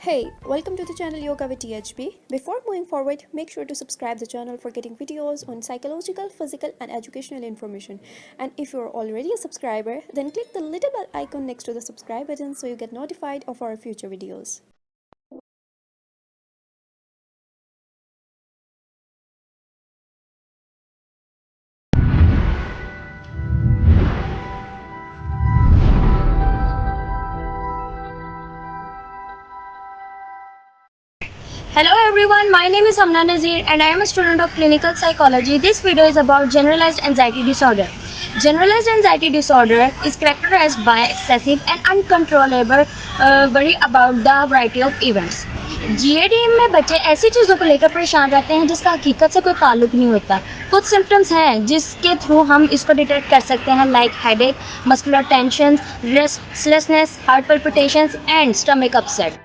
Hey, welcome to the channel Yoga with THB. Before moving forward, make sure to subscribe the channel for getting videos on psychological, physical and educational information. And if you're already a subscriber, then click the little bell icon next to the subscribe button so you get notified of our future videos. Hello everyone, my name is Hamna Nazir and I am a student of clinical psychology. This video is about generalized anxiety disorder. Generalized anxiety disorder is characterized by excessive and uncontrollable worry about the variety of events. GADM में बच्चे ऐसी चीज़ों को लेकर परेशान रहते हैं जिसका हकीकत से कोई ताल्लुक नहीं होता. कुछ सिम्टम्स हैं जिसके थ्रू हम इसको डिटेक्ट कर सकते हैं, like headache, muscular tension, restlessness, heart palpitations and stomach upset.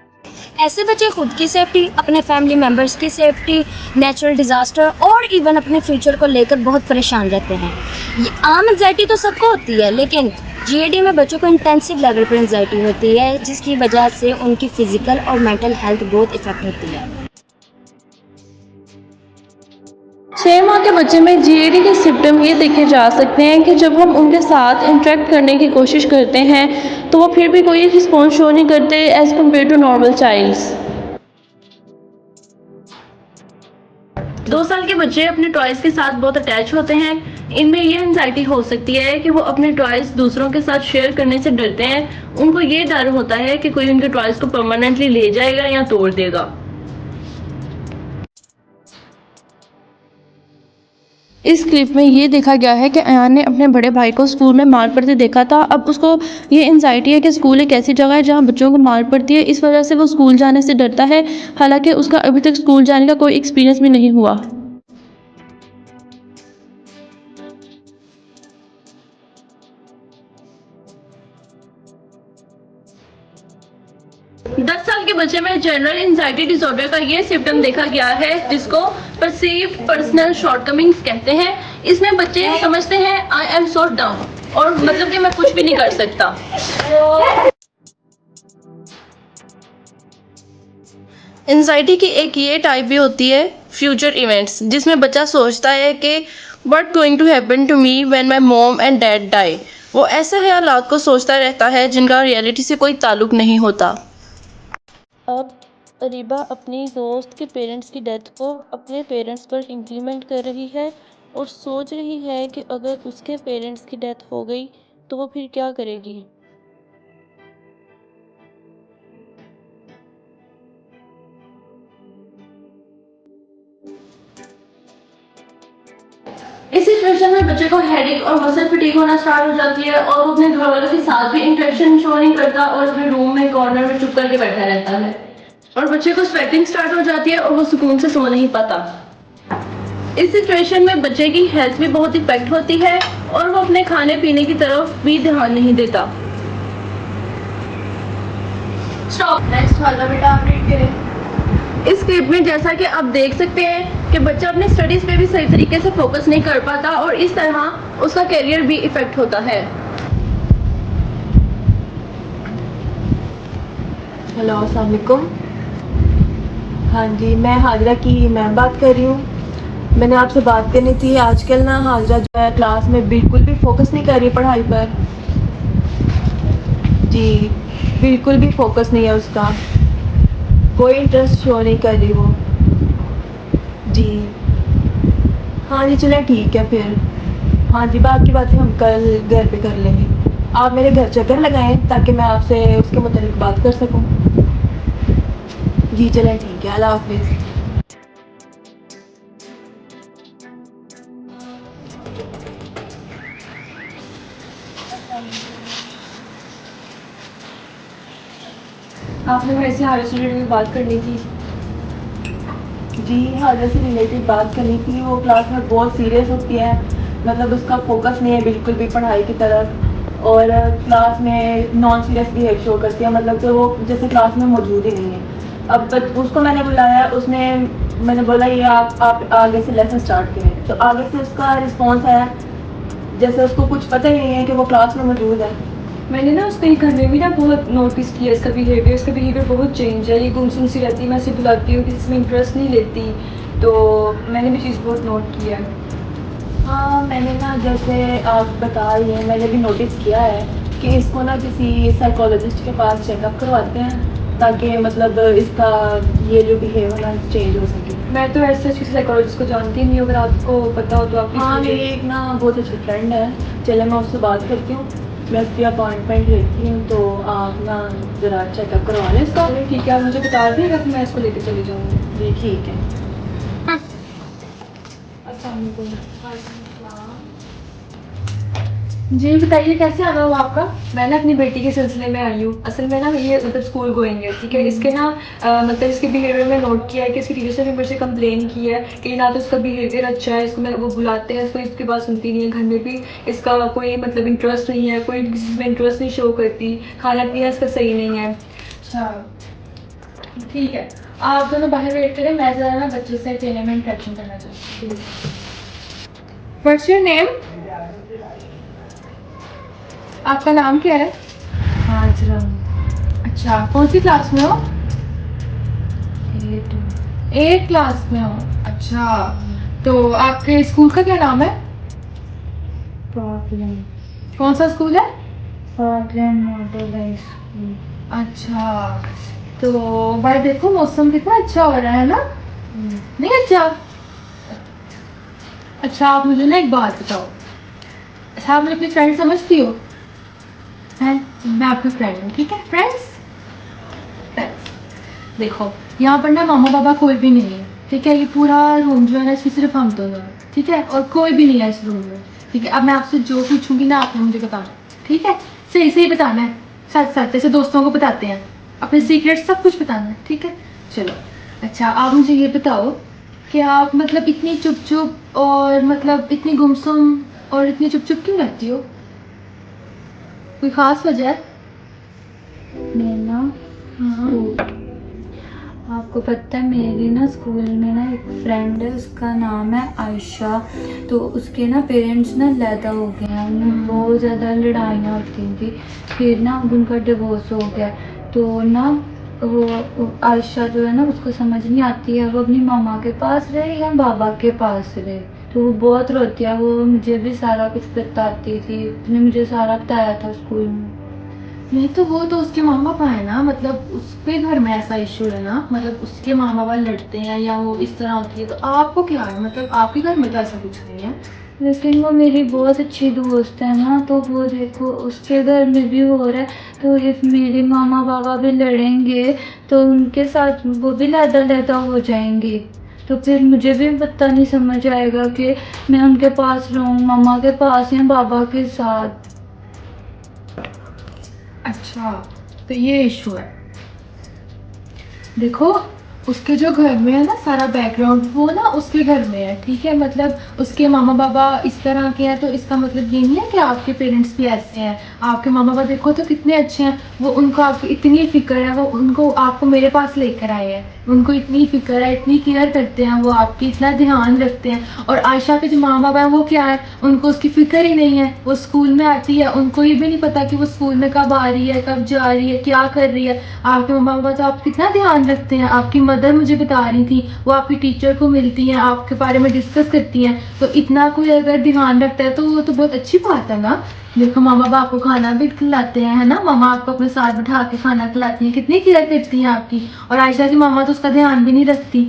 ऐसे बच्चे खुद की सेफ्टी, अपने फैमिली मेम्बर्स की सेफ्टी, नेचुरल डिज़ास्टर और इवन अपने फ्यूचर को लेकर बहुत परेशान रहते हैं. ये आम एंजाइटी तो सबको होती है, लेकिन जीएडी में बच्चों को इंटेंसिव लेवल पर एंजाइटी होती है जिसकी वजह से उनकी फिजिकल और मेंटल हेल्थ बहुत इफेक्ट होती है. 6 माह के बच्चे में जीएडी के सिम्टम ये देखे जा सकते हैं कि जब हम उनके साथ इंटरेक्ट करने की कोशिश करते हैं तो वो फिर भी कोई रिस्पॉन्स शो नहीं करते as compare to normal childs. 2 साल के बच्चे अपने टॉयज़ के साथ बहुत अटैच होते हैं. इनमें ये एंजाइटी हो सकती है कि वो अपने टॉयज़ दूसरों के साथ शेयर करने से डरते हैं. उनको ये डर होता है कि कोई उनके टॉयज़ को परमानेंटली ले जाएगा या तोड़ देगा. इस क्लिप में ये देखा गया है कि अयान ने अपने बड़े भाई को स्कूल में मार पड़ते देखा था. अब उसको ये एंजाइटी है कि स्कूल एक ऐसी जगह है जहाँ बच्चों को मार पड़ती है. इस वजह से वो स्कूल जाने से डरता है, हालांकि उसका अभी तक स्कूल जाने का कोई एक्सपीरियंस भी नहीं हुआ. दस साल के बच्चे में जनरल एंजाइटी डिसऑर्डर का ये सिम्टम देखा गया है जिसको परसीव पर्सनल शॉर्टकमिंग्स कहते हैं. इसमें बच्चे समझते हैं आई एम सो डाउन, और मतलब कि मैं कुछ भी नहीं कर सकता. एंजाइटी की एक ये टाइप भी होती है फ्यूचर इवेंट्स, जिसमें बच्चा सोचता है कि what going to happen to me when my mom and dad die. वो ऐसे ख्यालात को सोचता रहता है जिनका रियलिटी से कोई ताल्लुक नहीं होता. अब अरीबा अपनी दोस्त के पेरेंट्स की डेथ को अपने पेरेंट्स पर इम्प्लीमेंट कर रही है और सोच रही है कि अगर उसके पेरेंट्स की डेथ हो गई तो वो फिर क्या करेगी. इस सिचुएशन में बच्चे को हेडेक और मसल फटीग होना स्टार्ट हो जाती है और वो अपने घर वालों के साथ भी इंटरेक्शन शो नहीं करता और अपने रूम में कॉर्नर में चुप करके बैठा रहता है. और बच्चे को स्वेटिंग स्टार्ट हो जाती है और वो सुकून से सो नहीं पाता. इस सिचुएशन में बच्चे की हेल्थ भी बहुत इफेक्ट होती है और वो अपने खाने पीने की तरफ भी ध्यान नहीं देता. स्टॉप. नेक्स्ट वाला बेटा आप रीड करें. इस क्लिप में जैसा कि आप देख सकते हैं कि बच्चा अपने स्टडीज पे भी सही तरीके से फोकस नहीं कर पाता और इस तरह उसका करियर भी इफेक्ट होता है. हेलो, अस्सलाम वालेकुम. हाँ जी, मैं हाजरा की मैम बात कर रही हूँ. मैंने आपसे बात करनी थी. आजकल ना हाजरा जो है क्लास में बिल्कुल भी फोकस नहीं कर रही पढ़ाई पर. जी, बिल्कुल भी फोकस नहीं है उसका. कोई इंटरेस्ट शो नहीं कर रही वो. जी हाँ जी, चलें ठीक है फिर. हाँ जी, बाकी बातें हम कल घर पे कर लेंगे. आप मेरे घर चक्कर लगाएं ताकि मैं आपसे उसके मुताबिक बात कर सकूं. जी चलें ठीक है, अल्लाह हाफिज़. आपने मेरे से हाजरा से रिलेटेड बात करनी थी. जी, हाजरा से रिलेटेड बात करनी थी. वो क्लास में बहुत सीरियस होती है, मतलब उसका फोकस नहीं है बिल्कुल भी पढ़ाई की तरफ, और क्लास में नॉन सीरियस बिहेव शो करती है, मतलब कि वो जैसे क्लास में मौजूद ही नहीं है. अब उसको मैंने बुलाया, उसने मैंने बोला ये आप आगे से लेसन स्टार्ट करें, तो आगे से उसका रिस्पॉन्स आया जैसे उसको कुछ पता ही नहीं है कि वो क्लास में मौजूद है. मैंने ना उसके घर में भी ना बहुत नोटिस किया इसका बिहेवियर बहुत चेंज है। ये गुमसुम सी रहती है, मैं इसे बुलाती हूँ, किसी में इंटरेस्ट नहीं लेती, तो मैंने भी चीज़ बहुत नोट किया है। हाँ, मैंने ना जैसे आप बता रही हैं, मैंने भी नोटिस किया है कि इसको ना किसी साइकोलॉजिस्ट के पास चेकअप करवाते हैं ताकि मतलब इसका ये जो बिहेवियर ना चेंज हो सके। मैं तो ऐसे किसी साइकोलॉजिस्ट को जानती नहीं हूँ, अगर आपको पता हो तो आप। हाँ, मेरी एक ना बहुत अच्छी फ्रेंड है, चले मैं उससे बात करती हूँ, मैं उसकी अपॉइंटमेंट लेती हूँ, तो आप ना ज़रा चेकअप करवा लें इसका। ठीक है, आप मुझे बता दीजिएगा तो मैं इसको लेकर चली जाऊँगी। जी ठीक है। जी बताइए, कैसे आना हुआ आपका? मैं ना अपनी बेटी के सिलसिले में आई हूँ। असल में ना ये मतलब स्कूल गोइंग है, ठीक है। इसके ना मतलब इसके बिहेवियर में नोट किया है कि इसकी टीचर ने मेरे से कंप्लेन की है कि ना तो इसका बिहेवियर अच्छा है, इसको वो बुलाते हैं, इसको इसकी बात सुनती नहीं है, घर में भी इसका कोई मतलब इंटरेस्ट नहीं है, कोई किसी में इंटरेस्ट नहीं शो करती, खाना पीना इसका सही नहीं है। अच्छा ठीक है, आप दोनों बाहर वेट करें, मैं ज़रा ना बच्चे से अकेले में इंटरेक्शन करना चाहती हूँ। What's your name? आपका नाम क्या है? हाजरा। अच्छा, कौन सी क्लास में हो? 8 क्लास में हो। अच्छा, तो आपके स्कूल का क्या नाम है? कौन सा स्कूल है? Model high school. अच्छा, तो भाई देखो मौसम कितना अच्छा हो रहा है ना? नहीं अच्छा? अच्छा, आप मुझे ना एक बात बताओ, अच्छा आप मुझे अपनी फ्रेंड समझती हो? है, मैं आपकी फ्रेंड हूँ, ठीक है, फ्रेंड्स। देखो, यहाँ पर ना मामा पापा कोई भी नहीं है, ठीक है। ये पूरा रूम जो है ना, इसमें सिर्फ हम दोनों हैं, ठीक है, और कोई भी नहीं है इस रूम में, ठीक है। अब मैं आपसे जो पूछूंगी ना, आपने मुझे बताना, ठीक है, सही सही बताना है, साथ साथ जैसे दोस्तों को बताते हैं, अपने सीक्रेट सब कुछ बताना है, ठीक है। चलो, अच्छा आप मुझे ये बताओ कि आप मतलब इतनी चुप चुप और मतलब इतनी गुमसुम और इतनी चुप चुप क्यों रहती हो? कोई खास वजह है? मैं ना हाँ। आपको पता है मेरी ना स्कूल में ना एक फ्रेंड है, उसका नाम है आयशा। तो उसके ना पेरेंट्स ना लैदा हो गए हैं, उनमें बहुत ज़्यादा लड़ाइयाँ होती थी, फिर ना उनका डिवोर्स हो गया। तो ना वो आयशा जो है ना, उसको समझ नहीं आती है वो अपनी मामा के पास रहे या बाबा के पास रहे। तो वो बहुत रोती है, वो मुझे भी सारा कुछ बताती थी, उसने मुझे सारा बताया था स्कूल में। नहीं तो वो तो उसके मामा पापा है ना, मतलब उसके घर में ऐसा इशू है ना, मतलब उसके मामा पापा लड़ते हैं या वो इस तरह होती है, तो आपको क्या है, मतलब आपके घर में तो ऐसा कुछ नहीं है। लेकिन वो मेरी बहुत अच्छी दोस्त है ना, तो वो देखो उसके घर में भी हो रहा है, तो इफ मेरे मामा पापा भी लड़ेंगे तो उनके साथ वो भी लैदा लैदा हो जाएंगे, तो फिर मुझे भी पता नहीं समझ आएगा कि मैं उनके पास रहूँ, मामा के पास या बाबा के साथ। अच्छा, तो ये इशू है। देखो, उसके जो घर में है ना सारा बैकग्राउंड, वो ना उसके घर में है, ठीक है, मतलब उसके मामा पापा इस तरह के हैं, तो इसका मतलब ये नहीं है कि आपके पेरेंट्स भी ऐसे हैं। आपके मामा पापा देखो तो कितने अच्छे हैं, वो उनको आपकी इतनी फिक्र है, वो उनको आपको मेरे पास लेकर आए हैं, उनको इतनी फिक्र है, इतनी केयर करते हैं, वो आपकी इतना ध्यान रखते हैं। और आयशा के जो माँ बाप हैं वो क्या है, उनको उसकी फिक्र ही नहीं है। वो स्कूल में आती है, उनको ये भी नहीं पता कि वो स्कूल में कब आ रही है, कब जा रही है, क्या कर रही है। आपके मम्मा पापा तो आप कितना ध्यान रखते हैं। आपकी मदर मुझे बता रही थी, वो आपकी टीचर को मिलती हैं, आपके बारे में डिस्कस करती हैं, तो इतना कोई अगर ध्यान रखता है तो वो तो बहुत अच्छी बात है ना। देखो, मामा बाप आपको खाना भी खिलाते हैं, है ना, मामा आपको अपने साथ बिठा के खाना खिलाती हैं, कितनी केयर करती हैं आपकी। और आयशा की मामा तो उसका ध्यान भी नहीं रखती,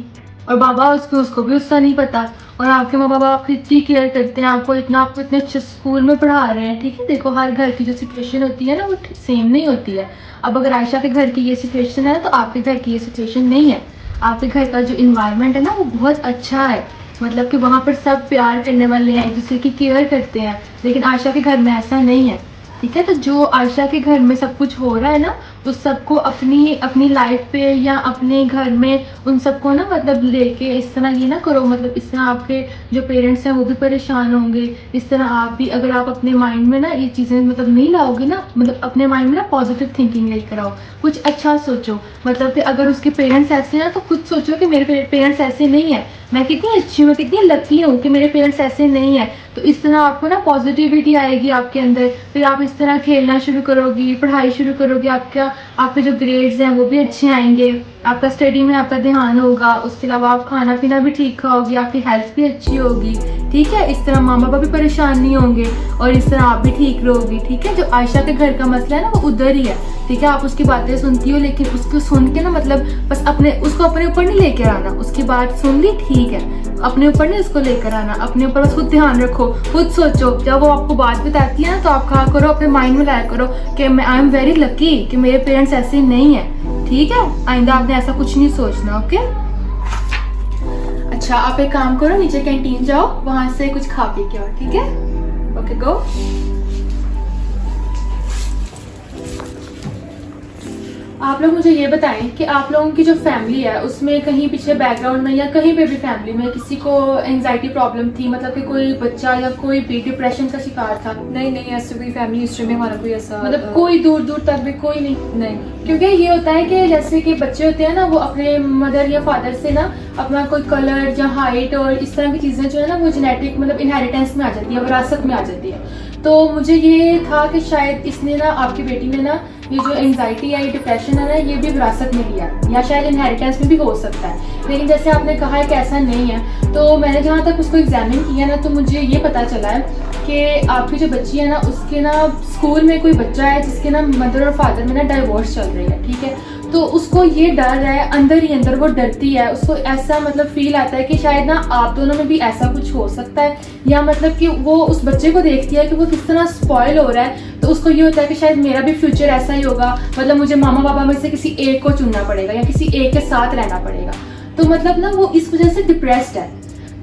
और बाबा उसको भी उसका नहीं पता। और आपके माँ बाप आपकी इतनी केयर करते हैं, आपको इतने अच्छे स्कूल में पढ़ा रहे हैं, ठीक है। देखो, हर घर की जो सिचुएशन होती है ना, वो सेम नहीं होती है। अब अगर आयशा के घर की ये सिचुएशन है तो आपके घर की ये सिचुएशन नहीं है। आपके घर का जो इन्वायरमेंट है ना, वो बहुत अच्छा है, मतलब कि वहाँ पर सब प्यार करने वाले हैं, एक दूसरे की केयर करते हैं। लेकिन आयशा के घर में ऐसा नहीं है, ठीक है। तो जो आयशा के घर में सब कुछ हो रहा है ना, उस सबको अपनी अपनी लाइफ पे या अपने घर में उन सबको ना मतलब लेके इस तरह ये ना करो, मतलब इस तरह आपके जो पेरेंट्स हैं वो भी परेशान होंगे। इस तरह आप भी अगर आप अपने माइंड में ना ये चीज़ें मतलब नहीं लाओगे ना, मतलब अपने माइंड में ना पॉजिटिव थिंकिंग लेकर आओ, कुछ अच्छा सोचो। मतलब कि अगर उसके पेरेंट्स ऐसे हैं तो खुद सोचो कि मेरे पेरेंट्स ऐसे नहीं है, मैं कितनी अच्छी हूँ, मैं कितनी लकी हूँ कि मेरे पेरेंट्स ऐसे नहीं है। तो इस तरह आपको ना पॉजिटिविटी आएगी आपके अंदर, फिर आप इस तरह खेलना शुरू करोगी, पढ़ाई शुरू करोगी, आपके जो ग्रेड्स हैं वो भी अच्छे आएंगे, आपका स्टडी में आपका ध्यान होगा। उसके अलावा आप खाना पीना भी ठीक खाओगी, आपकी हेल्थ भी अच्छी होगी, ठीक है। इस तरह माँ बाप भी परेशान नहीं होंगे और इस तरह आप भी ठीक रहोगी, ठीक है। जो आयशा के घर का मसला है ना वो उधर ही है, ठीक है। आप उसकी बातें सुनती हो लेकिन उसको सुन के ना मतलब बस उसको अपने ऊपर नहीं लेकर आना। उसकी बात सुन ली, ठीक है, अपने ऊपर नहीं उसको लेकर आना, अपने ऊपर बस खुद ध्यान रखो, खुद सोचो। जब वो आपको बात बताती है ना तो आप कहा करो, अपने माइंड में लाया करो कि आई एम वेरी लकी कि मेरे पेरेंट्स ऐसे नहीं है, ठीक है। आइंदा आपने ऐसा कुछ नहीं सोचना, ओके। अच्छा आप एक काम करो, नीचे कैंटीन जाओ, वहां से कुछ खा पी के आओ, ठीक है। Okay go. आप लोग मुझे ये बताएं कि आप लोगों की जो फैमिली है उसमें कहीं पीछे बैकग्राउंड में या कहीं पे भी फैमिली में किसी को एंजाइटी प्रॉब्लम थी, मतलब कि कोई बच्चा या कोई भी डिप्रेशन का शिकार था? नहीं नहीं, ऐसे कोई फैमिली हिस्ट्री में हमारा कोई ऐसा मतलब कोई दूर दूर तक भी कोई नहीं? नहीं। क्योंकि ये होता है कि जैसे कि बच्चे होते हैं ना वो अपने मदर या फादर से ना अपना कोई कलर या हाइट और इस तरह की चीज़ें जो है ना वो जेनेटिक मतलब इनहेरिटेंस में आ जाती है, विरासत में आ जाती है। तो मुझे ये था कि शायद इसने ना आपकी बेटी ने ना ये जो एंजाइटी है, ये डिप्रेशन है ना, ये भी विरासत में लिया या शायद इनहेरिटेंस में भी हो सकता है। लेकिन जैसे आपने कहा है कि ऐसा नहीं है, तो मैंने जहाँ तक उसको एग्जामिन किया ना तो मुझे ये पता चला है कि आपकी जो बच्ची है ना उसके ना स्कूल में कोई बच्चा है जिसके ना मदर और फादर में ना डाइवोर्स चल रही है, ठीक है। तो उसको ये डर है, अंदर ही अंदर वो डरती है, उसको ऐसा मतलब फील आता है कि शायद ना आप दोनों में भी ऐसा कुछ हो सकता है, या मतलब कि वो उस बच्चे को देखती है कि वो किस तरह स्पॉइल हो रहा है, तो उसको ये होता है कि शायद मेरा भी फ्यूचर ऐसा ही होगा, मतलब मुझे मामा पापा में से किसी एक को चुनना पड़ेगा या किसी एक के साथ रहना पड़ेगा। तो मतलब ना वो इस वजह से डिप्रेस्ड है।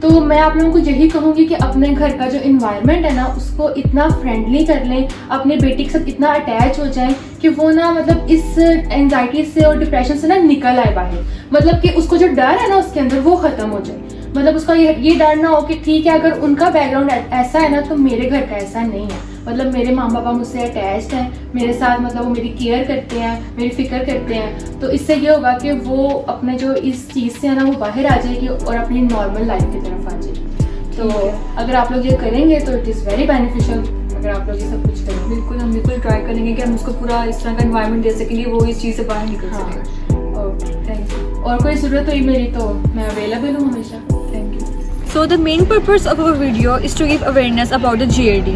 तो मैं आप लोगों को यही कहूँगी कि अपने घर का जो इन्वायरमेंट है ना उसको इतना फ्रेंडली कर लें, अपने बेटी के साथ इतना अटैच हो जाएं कि वो ना मतलब इस एंजाइटी से और डिप्रेशन से ना निकल आए बाहर। मतलब कि उसको जो डर है ना उसके अंदर वो खत्म हो जाए, मतलब उसका ये डर ना हो कि ठीक है अगर उनका बैकग्राउंड ऐसा है ना तो मेरे घर का ऐसा नहीं है, मतलब मेरे माँ बाबा मुझसे अटैच्ड हैं, मेरे साथ मतलब वो मेरी केयर करते हैं, मेरी फिक्र करते हैं। तो इससे ये होगा कि वो अपने जो इस चीज़ से है ना वो बाहर आ जाएगी और अपनी नॉर्मल लाइफ की तरफ आ जाएगी। तो अगर आप लोग ये करेंगे तो इट इज़ वेरी बेनिफिशियल, अगर आप लोग ये सब कुछ करेंगे। बिल्कुल, हम बिल्कुल ट्राई करेंगे कि हम उसको पूरा इस तरह का एनवायरनमेंट दे सकेंगे, वो इस चीज़ से बाहर निकल सकेगा। Okay, thank you. और कोई ज़रूरत हुई मेरी तो मैं अवेलेबल हूँ हमेशा। Thank you. So the main purpose of our video is to give awareness about the GAD.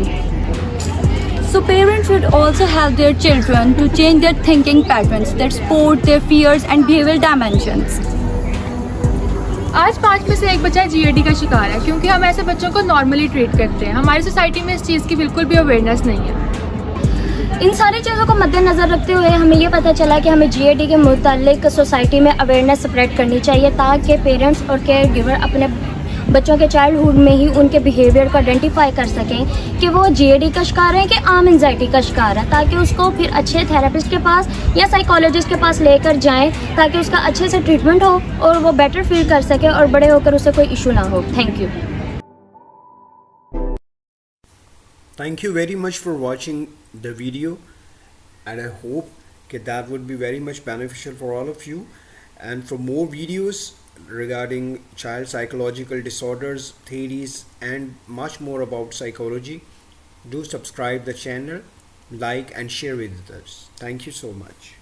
So parents should also help their children to change their thinking patterns that support their fears and behavioral dimensions. आज 5 में से एक बच्चा GAD का शिकार है, क्योंकि हम ऐसे बच्चों को नॉर्मली ट्रीट करते हैं। हमारी सोसाइटी में इस चीज़ की बिल्कुल भी अवेयरनेस नहीं है। इन सारी चीज़ों को मद्देनज़र रखते हुए हमें ये पता चला कि हमें GAD के मुतालिक सोसाइटी में अवेयरनेस स्प्रेड करनी चाहिए, ताकि पेरेंट्स और केयर गिवर अपने बच्चों के चाइल्डहुड में ही उनके बिहेवियर को आइडेंटिफाई कर सकें कि वो GAD का शिकार है कि आम एंजाइटी का शिकार है, ताकि उसको फिर अच्छे थेरेपिस्ट के पास या साइकोलॉजिस्ट के पास लेकर जाएं, ताकि उसका अच्छे से ट्रीटमेंट हो और वो बेटर फील कर सके और बड़े होकर उसे कोई इशू ना हो। Thank you. Thank you very much for watching the video, and I hope that would be very much beneficial for all of you. And for more videos regarding child psychological disorders, theories, and much more about psychology, do subscribe the channel, like and share with others. Thank you so much.